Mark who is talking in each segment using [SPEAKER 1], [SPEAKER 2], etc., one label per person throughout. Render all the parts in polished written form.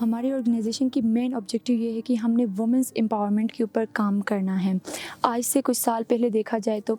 [SPEAKER 1] हमारी ऑर्गेनाइजेशन की main objective ये है कि हमने वुमेंस एम्पावरमेंट के ऊपर काम करना है। आज से कुछ साल पहले देखा जाए तो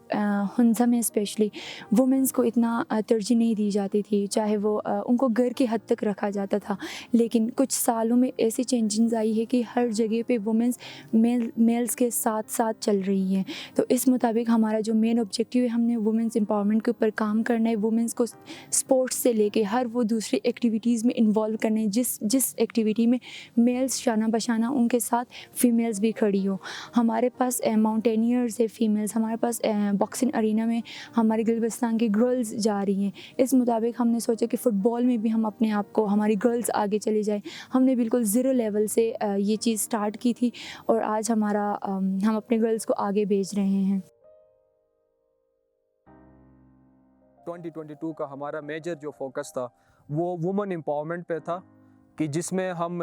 [SPEAKER 1] हुंज़ा में स्पेशली वुमेंस को इतना तरजीह नहीं दी जाती थी, चाहे वो उनको घर के हद तक रखा जाता था। लेकिन कुछ सालों में ऐसी चेंजिंग्स आई है कि हर जगह पे वुमेंस मेल्स के साथ साथ चल रही हैं। तो इस मुताबिक हमारा जो मेन ऑब्जेक्टिव है, हमने वुमेंस एम्पावरमेंट के ऊपर काम करना है। वुमेंस को स्पोर्ट्स से लेके हर वो दूसरी एक्टिविटीज़ में इन्वॉल्व करना है, जिस एक्टिविटी में मेल्स शाना बशाना उनके साथ फ़ीमेल्स भी खड़ी हो। हमारे पास माउंटेनियर्स है फ़ीमेल्स, हमारे पास बॉक्सिंग अरीना में हमारे गिलबिस्तान की गर्ल्स जा रही हैं। इस मुताबिक हमने सोचा कि फ़ुटबॉल में भी हम अपने आप को, हमारी गर्ल्स आगे चली जाएँ। हमने बिल्कुल ज़ीरो लेवल से ये चीज़ स्टार्ट की थी और आज हम अपने गर्ल्स को आगे भेज रहे हैं।
[SPEAKER 2] 2022 का हमारा मेजर जो फोकस था वो वुमेन एम्पावरमेंट पे था कि जिसमें हम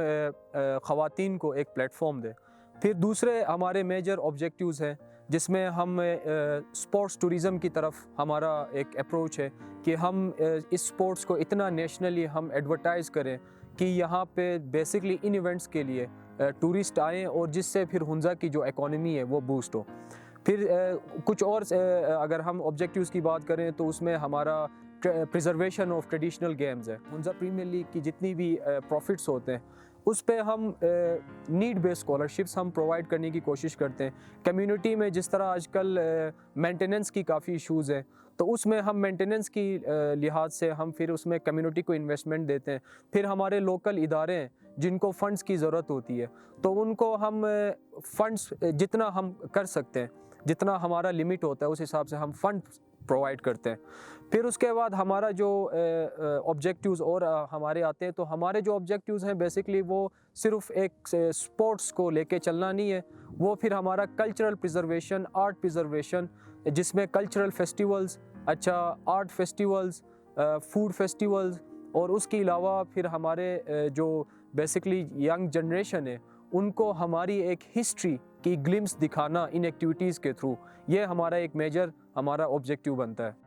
[SPEAKER 2] ख़वातीन को एक प्लेटफॉर्म दें। फिर दूसरे हमारे मेजर ऑब्जेक्टिव्स हैं जिसमें हम स्पोर्ट्स टूरिज़म की तरफ हमारा एक अप्रोच है कि हम इस स्पोर्ट्स को इतना नेशनली हम एडवर्टाइज़ करें कि यहाँ पे बेसिकली इन इवेंट्स के लिए टूरिस्ट आएँ और जिससे फिर हुंज़ा की जो इकॉनमी है वो बूस्ट हो। फिर कुछ और अगर हम ऑब्जेक्टिव्स की बात करें तो उसमें हमारा प्रिजर्वेशन ऑफ ट्रेडिशनल गेम्स है। हुंज़ा प्रीमियर लीग की जितनी भी प्रॉफिट्स होते हैं उस पे हम नीड बेस्ड स्कॉलरशिप्स हम प्रोवाइड करने की कोशिश करते हैं। कम्युनिटी में जिस तरह आजकल मेंटेनेंस की काफ़ी इश्यूज़ हैं तो उसमें हम मेंटेनेंस की लिहाज से हम फिर उसमें कम्युनिटी को इन्वेस्टमेंट देते हैं। फिर हमारे लोकल इदारे हैं जिनको फ़ंड्स की ज़रूरत होती है तो उनको हम फ़ंड्स जितना हम कर सकते हैं, जितना हमारा लिमिट होता है उस हिसाब से हम फ़ंड प्रोवाइड करते हैं। फिर उसके बाद हमारा जो ऑब्जेक्टिव्स और हमारे आते हैं तो हमारे जो ऑब्जेक्टिव्स हैं बेसिकली वो सिर्फ एक स्पोर्ट्स को लेके चलना नहीं है, वो फिर हमारा कल्चरल प्रिजर्वेशन, आर्ट प्रिजर्वेशन, जिसमें कल्चरल फेस्टिवल्स, अच्छा आर्ट फेस्टिवल्स, फूड फेस्टिवल्स और उसके अलावा फिर हमारे जो बेसिकली यंग जनरेशन है उनको हमारी एक हिस्ट्री की ग्लिम्स दिखाना इन एक्टिविटीज़ के थ्रू, ये हमारा एक मेजर हमारा ऑब्जेक्टिव बनता है।